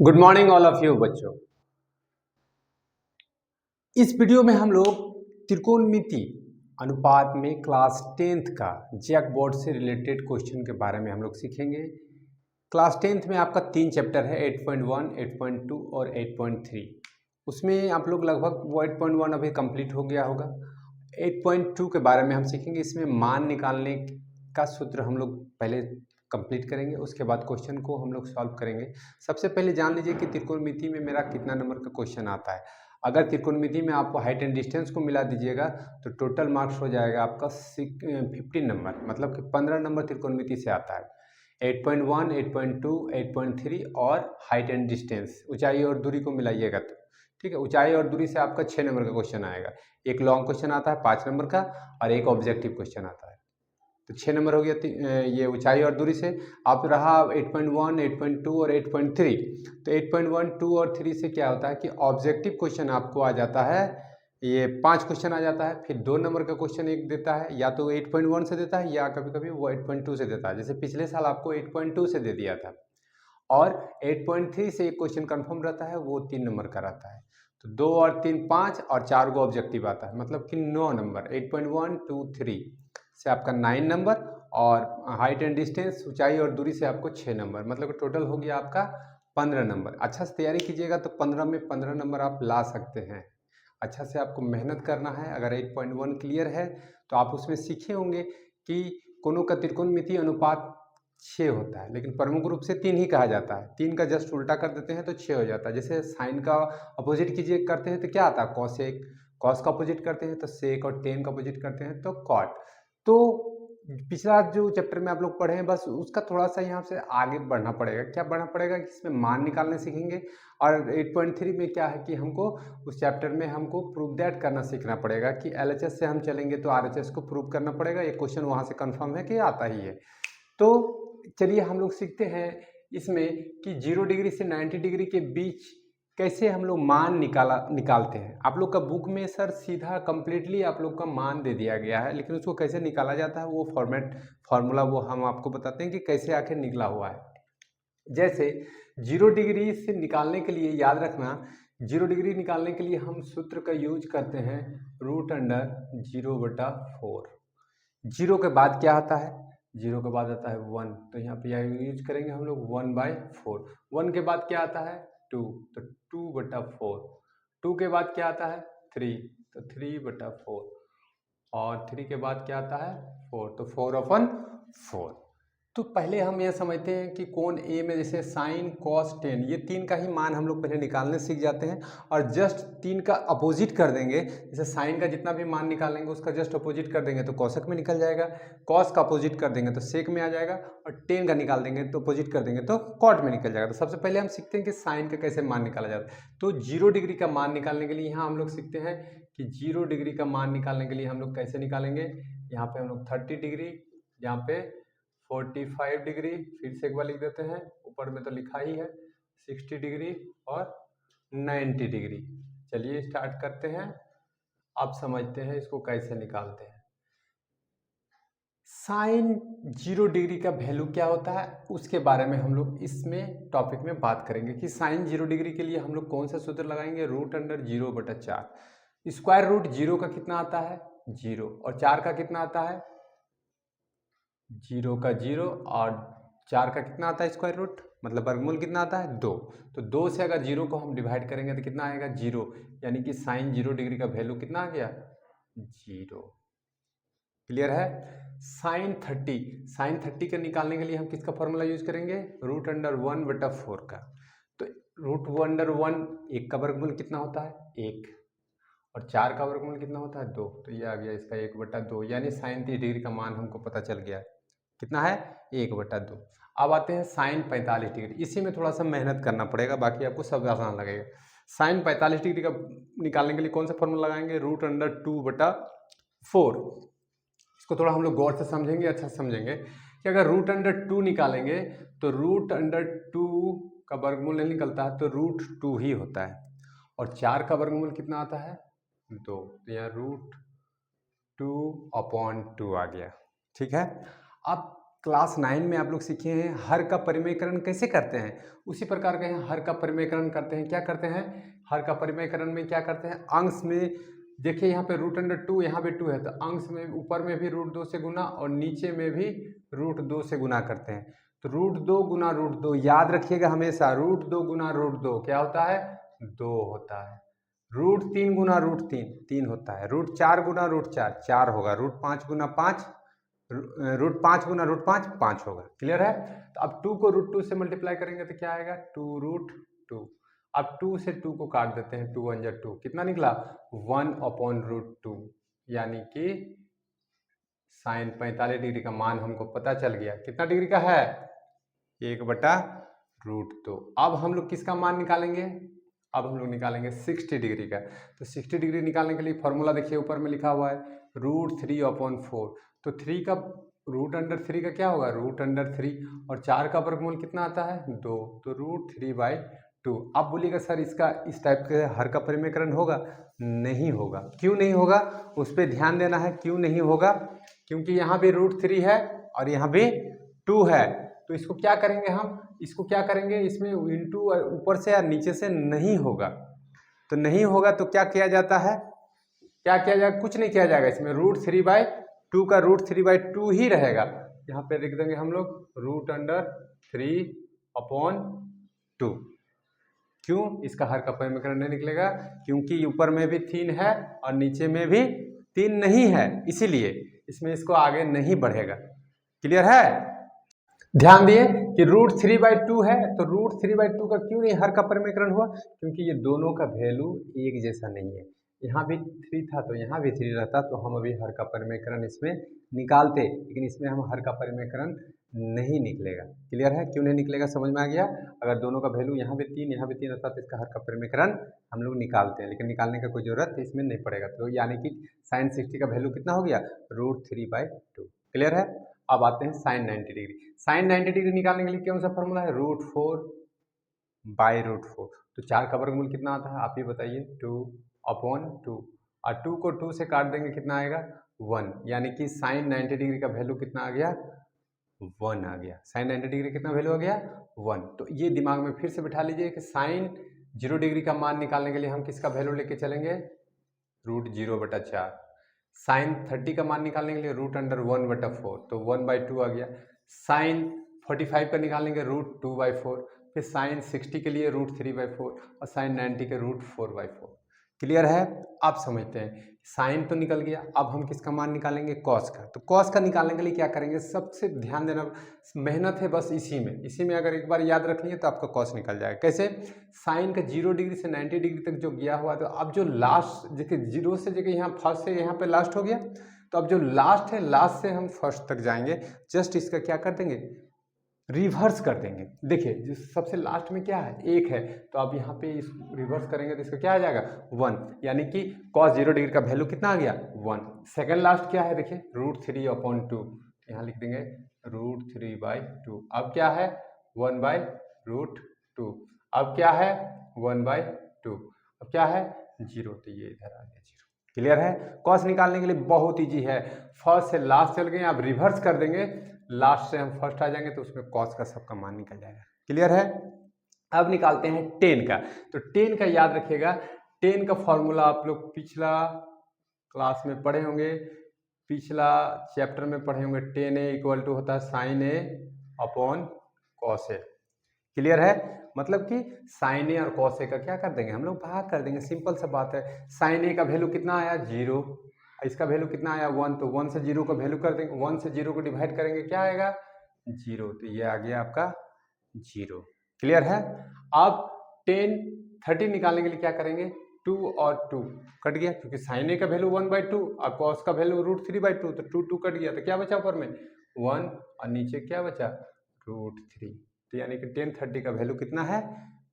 Good morning all of you बच्चों। इस video में हम लोग त्रिकोणमिति अनुपात में क्लास 10th का जैक बोर्ड से रिलेटेड क्वेश्चन के बारे में हम लोग सीखेंगे। क्लास 10th में आपका 3 चैप्टर है 8.1, 8.2 और 8.3। उसमें आप लोग लगभग वो 8.1 अभी कंप्लीट हो गया होगा। 8.2 के बारे में हम सीखेंगे। इसमें मान निकालने का सूत्र हम लोग पहले कंप्लीट करेंगे, उसके बाद क्वेश्चन को हम लोग सॉल्व करेंगे। सबसे पहले जान लीजिए कि त्रिकोणमिति में मेरा कितना नंबर का क्वेश्चन आता है। अगर त्रिकोणमिति में आपको हाइट एंड डिस्टेंस को मिला दीजिएगा तो टोटल मार्क्स हो जाएगा आपका 15 नंबर, मतलब कि 15 नंबर त्रिकोणमिति से आता है। 8.1, 8.2, 8.3 और हाइट एंड डिस्टेंस, ऊंचाई और दूरी को मिलाइएगा तो ठीक है। ऊंचाई और दूरी से आपका 6 नंबर का क्वेश्चन आएगा। एक लॉन्ग क्वेश्चन आता है 5 नंबर का और एक ऑब्जेक्टिव क्वेश्चन आता है, तो 6 नंबर हो गया ये ऊंचाई और दूरी से। आप रहा 8.1, 8.2 और 8.3, तो 8.1, 2 और 3 से क्या होता है कि ऑब्जेक्टिव क्वेश्चन आपको आ जाता है, ये 5 क्वेश्चन आ जाता है। फिर 2 नंबर का क्वेश्चन एक देता है, या तो 8.1 से देता है या कभी कभी वो 8.2 से देता है। जैसे पिछले साल आपको 8.2 से दे दिया था। और 8.3 से एक क्वेश्चन कन्फर्म रहता है, वो 3 नंबर का रहता है। तो 2 और 3 5 और 4 को ऑब्जेक्टिव आता है, मतलब कि 9 नंबर। 8.1, 2, 3 से आपका 9 नंबर और हाइट एंड डिस्टेंस, ऊंचाई और दूरी से आपको 6 नंबर, मतलब टोटल हो गया आपका 15 नंबर। अच्छा से तैयारी कीजिएगा तो 15 में 15 नंबर आप ला सकते हैं। अच्छा से आपको मेहनत करना है। अगर 8.1 क्लियर है तो आप उसमें सीखे होंगे कि कोनों का त्रिकोणमिति अनुपात 6 होता है, लेकिन प्रमुख रूप से 3 ही कहा जाता है। 3 का जस्ट उल्टा कर देते हैं तो 6 हो जाता है। जैसे साइन का अपोजिट कीजिए करते हैं तो क्या आता है, कॉसेक। कॉस का अपोजिट करते हैं तो सेक, और टेन का अपोजिट करते हैं तो कॉट। तो पिछला जो चैप्टर में आप लोग पढ़े हैं, बस उसका थोड़ा सा यहाँ से आगे बढ़ना पड़ेगा। क्या बढ़ना पड़ेगा कि इसमें मान निकालने सीखेंगे। और 8.3 में क्या है कि हमको उस चैप्टर में हमको प्रूव दैट करना सीखना पड़ेगा कि LHS से हम चलेंगे तो RHS को प्रूव करना पड़ेगा। एक क्वेश्चन वहाँ से कन्फर्म है कि आता ही है। तो चलिए हम लोग सीखते हैं इसमें कि 0 डिग्री से 90 डिग्री के बीच कैसे हम लोग मान निकालते हैं। आप लोग का बुक में सर सीधा कंप्लीटली आप लोग का मान दे दिया गया है, लेकिन उसको कैसे निकाला जाता है वो फार्मूला वो हम आपको बताते हैं कि कैसे आखिर निकला हुआ है। जैसे 0 डिग्री से निकालने के लिए याद रखना, 0 डिग्री निकालने के लिए हम सूत्र का यूज करते हैं √0/4। 0 के बाद क्या आता है, 0 के बाद आता है 1, तो यहाँ पे यूज करेंगे हम लोग 1/4। 1 के बाद क्या आता है 2, तो 2/4। 2 के बाद क्या आता है 3, तो 3/4। और 3 के बाद क्या आता है 4, तो 4/4। तो पहले हम यह समझते हैं कि कोण ए में जैसे साइन कॉस टेन, ये 3 का ही मान हम लोग पहले निकालने सीख जाते हैं। और जस्ट 3 का अपोजिट कर देंगे। जैसे साइन का जितना भी मान निकालेंगे उसका जस्ट अपोजिट कर देंगे तो कॉसक में निकल जाएगा। कॉस का अपोजिट कर देंगे तो सेक में आ जाएगा। और टेन का निकाल देंगे तो अपोजिट कर देंगे तो कॉट में निकल जाएगा। तो सबसे पहले हम सीखते हैं कि साइन का कैसे मान निकाला जाता है। तो 0 डिग्री का मान निकालने के लिए यहाँ हम लोग सीखते हैं कि 0 डिग्री का मान निकालने के लिए हम लोग कैसे निकालेंगे। यहाँ पे हम लोग 30 डिग्री, यहाँ पे 45 डिग्री, फिर से एक बार लिख देते हैं, ऊपर में तो लिखा ही है 60 डिग्री और 90 डिग्री। चलिए स्टार्ट करते हैं। अब समझते हैं इसको कैसे निकालते हैं। साइन 0 डिग्री का वैल्यू क्या होता है उसके बारे में हम लोग इसमें टॉपिक में बात करेंगे कि साइन 0 डिग्री के लिए हम लोग कौन सा सूत्र लगाएंगे, √0/4। स्क्वायर रूट 0 का कितना आता है 0, और 4 का कितना आता है 0 का 0, और 4 का कितना आता है स्क्वायर रूट, मतलब वर्गमूल कितना आता है 2। तो 2 से अगर 0 को हम डिवाइड करेंगे तो कितना आएगा 0, यानी कि साइन 0 डिग्री का वैल्यू कितना आ गया 0। क्लियर है। साइन 30 का निकालने के लिए हम किसका फॉर्मूला यूज करेंगे, √1/4 का। तो √1 1 का वर्गमूल कितना होता है 1, और 4 का वर्गमूल कितना होता है 2, तो ये आ गया इसका 1/2, यानी साइन 30 डिग्री का मान हमको पता चल गया कितना है 1/2। अब आते हैं साइन 45 डिग्री। इसी में थोड़ा सा मेहनत करना पड़ेगा, बाकी आपको सब आसान लगेगा। साइन 45 डिग्री का निकालने के लिए कौन सा फॉर्मूला लगाएंगे, √2/4। इसको थोड़ा हम लोग गौर से समझेंगे, अच्छा से समझेंगे कि अगर √2 निकालेंगे तो √2 का वर्गमूल नहीं निकलता है, तो √2 ही होता है। और 4 का वर्गमूल कितना आता है 2, तो यहाँ √2/2 आ गया। ठीक है। अब क्लास 9 में आप लोग सीखे हैं हर का परिमेयकरण कैसे करते हैं, उसी प्रकार के हैं हर का परिमेयकरण करते हैं। क्या करते हैं, हर का परिमेयकरण में क्या करते हैं, अंश में देखिए यहाँ पे √2 यहाँ पे 2 है तो अंश में ऊपर में भी √2 से गुना और नीचे में भी √2 से गुना करते हैं। तो √2 गुना √2 याद रखिएगा हमेशा, √2 गुना √2 क्या होता है, 2 होता है। √3 गुना √3 3 होता है। √4 गुना √4 4 होगा। √5 गुना 5 √5 गुना √5 5 होगा। क्लियर है। तो अब 2 को √2 से मल्टीप्लाई करेंगे तो क्या आएगा, 2√2। अब 2 से 2 को काट देते हैं, 2 1 2 कितना निकला, 1/√2, यानी कि साइन 45 डिग्री का मान हमको पता चल गया। कितना डिग्री का है, 1/√2। अब हम लोग किसका मान निकालेंगे, अब हम लोग निकालेंगे 60 डिग्री का। तो 60 डिग्री निकालने के लिए फॉर्मूला देखिए ऊपर में लिखा हुआ है √3/4। तो 3 का √3 का क्या होगा, √3 और 4 का वर्गमूल कितना आता है, 2, तो √3/2। अब बोलिएगा सर इसका इस टाइप के हर का परिमेयकरण होगा, नहीं होगा। क्यों नहीं होगा, उस पर ध्यान देना है। क्यों नहीं होगा, क्योंकि यहाँ भी √3 है और यहाँ भी 2 है। तो इसको क्या करेंगे हम, इसको क्या करेंगे, इसमें इंटू ऊपर से या नीचे से नहीं होगा। तो नहीं होगा तो क्या किया जाता है, क्या किया जाएगा, कुछ नहीं किया जाएगा। इसमें √3/2 का √3/2 ही रहेगा। यहाँ पे लिख देंगे हम लोग √3/2। क्यों, इसका हर का परिमेयकरण नहीं निकलेगा, क्योंकि ऊपर में भी 3 है और नीचे में भी 3 नहीं है, इसीलिए इसमें इसको आगे नहीं बढ़ेगा। क्लियर है। ध्यान दिए कि √3/2 है, तो √3/2 का क्यों नहीं हर का परिमेयकरण हुआ, क्योंकि ये दोनों का वैल्यू एक जैसा नहीं है। यहाँ भी 3 था तो यहाँ भी 3 रहता, तो हम अभी हर का परिमेयकरण इसमें निकालते, लेकिन इसमें हम हर का परिमेयकरण नहीं निकलेगा। क्लियर है, क्यों नहीं निकलेगा, समझ में आ गया। अगर दोनों का वैल्यू यहाँ भी 3 यहाँ भी 3 रहता तो इसका हर का परिमेयकरण हम लोग निकालते हैं, लेकिन निकालने का कोई जरूरत इसमें नहीं पड़ेगा। तो यानी कि साइन 60 का वैल्यू कितना हो गया, √3/2। क्लियर है। अब आते हैं साइन 90 डिग्री। साइन 90 डिग्री निकालने के लिए कौन सा फॉर्मूला है, √4/√4। तो 4 का वर्गमूल कितना आता है, आप ही बताइए, 2/2। और 2 को 2 से काट देंगे कितना आएगा, 1, यानी कि साइन 90 डिग्री का वैल्यू कितना आ गया, 1 आ गया। साइन 90 डिग्री कितना वैल्यू आ गया, 1। तो ये दिमाग में फिर से बिठा लीजिए कि साइन 0 डिग्री का मान निकालने के लिए हम किसका वैल्यू लेके चलेंगे, √0/4। साइन 30 का मान निकालने के लिए √1/4, तो 1/2 आ गया। साइन 45 का निकालेंगे √2/4, फिर साइन 60 के लिए √3/4 और साइन 90 के √4/4। क्लियर है। आप समझते हैं, साइन तो निकल गया, अब हम किसका मान निकालेंगे, कॉस का। तो कॉस का निकालने के लिए क्या करेंगे, सबसे ध्यान देना, मेहनत है बस इसी में अगर एक बार याद रख लिए तो आपका कॉस निकल जाएगा। कैसे, साइन का 0 डिग्री से 90 डिग्री तक जो गया हुआ, तो अब जो लास्ट देखिए 0 से जगह यहाँ फर्स्ट से यहाँ पे लास्ट हो गया, तो अब जो लास्ट है लास्ट से हम फर्स्ट तक जाएंगे, जस्ट इसका क्या कर देंगे, रिवर्स कर देंगे। देखिए जो सबसे लास्ट में क्या है, 1 है, तो अब यहाँ पे इस रिवर्स करेंगे तो इसका क्या आ जाएगा, 1, यानी कि cos 0 डिग्री का वैल्यू कितना आ गया, 1। सेकंड लास्ट क्या है, देखिए √3/2, यहाँ लिख देंगे √3/2। अब क्या है, 1/√2। अब क्या है, 1/2। अब क्या है, 0, तो ये इधर आ गया 0। क्लियर है। कॉस निकालने के लिए बहुत ईजी है, फर्स्ट से लास्ट चल गए, आप रिवर्स कर देंगे, लास्ट से हम फर्स्ट आ जाएंगे तो उसमें कॉस का सबका मान निकल जाएगा। क्लियर है। अब निकालते हैं टेन का। तो टेन का याद रखिएगा, टेन का फॉर्मूला आप लोग पिछला क्लास में पढ़े होंगे, पिछला चैप्टर में पढ़े होंगे। tan A = होता है sin A/cos A। क्लियर है। मतलब कि sin A और cos A का क्या कर देंगे हम लोग, भाग कर देंगे, सिंपल सा बात है। sin A का वैल्यू कितना आया, 0, इसका वैल्यू कितना आया, 1, तो 1 से 0 का वैल्यू कर देंगे, 1 से 0 को डिवाइड करेंगे, क्या आएगा, 0, तो ये आ गया आपका 0। क्लियर है। अब tan 30 निकालने के लिए क्या करेंगे, 2 और 2 कट गया, क्योंकि sin A का वैल्यू 1/2 और cos का वैल्यू √3/2, तो 2 2 कट गया, तो क्या बचा ऊपर में 1 और नीचे क्या बचा, √3। तो यानी कि tan 30 का वैल्यू कितना है,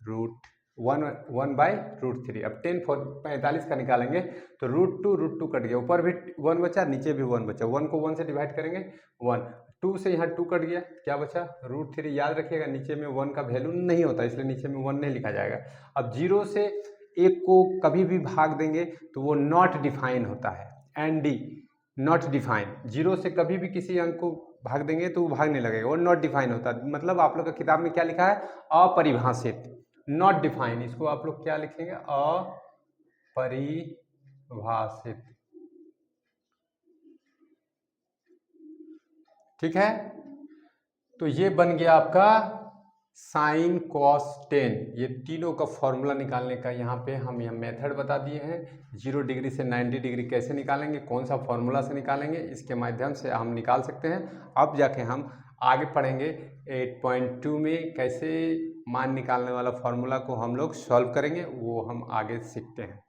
√1/√3। अब tan 45 का निकालेंगे तो √2 कट गया, ऊपर भी 1 बचा, नीचे भी 1 बचा, 1 को 1 से डिवाइड करेंगे 1, 2 से यहाँ 2 कट गया, क्या बचा, √3। याद रखिएगा नीचे में 1 का वैल्यू नहीं होता, इसलिए नीचे में 1 नहीं लिखा जाएगा। अब 0 से 1 को कभी भी भाग देंगे तो वो नॉट डिफाइन होता है, ND, नॉट डिफाइन। 0 से कभी भी किसी अंक को भाग देंगे तो वो भाग नहीं लगेगा, वो नॉट डिफाइन होता है। मतलब आप लोग का किताब में क्या लिखा है, अपरिभाषित, नॉट डिफाइन। इसको आप लोग क्या लिखेंगे, अपरिभाषित। ठीक है, तो ये बन गया आपका साइन कॉस टेन। ये तीनों का फॉर्मूला निकालने का यहाँ पे हम यह मेथड बता दिए हैं। 0 डिग्री से 90 डिग्री कैसे निकालेंगे, कौन सा फॉर्मूला से निकालेंगे, इसके माध्यम से हम निकाल सकते हैं। अब जाके हम आगे पढ़ेंगे 8.2 में कैसे मान निकालने वाला फॉर्मूला को हम लोग सॉल्व करेंगे, वो हम आगे सीखते हैं।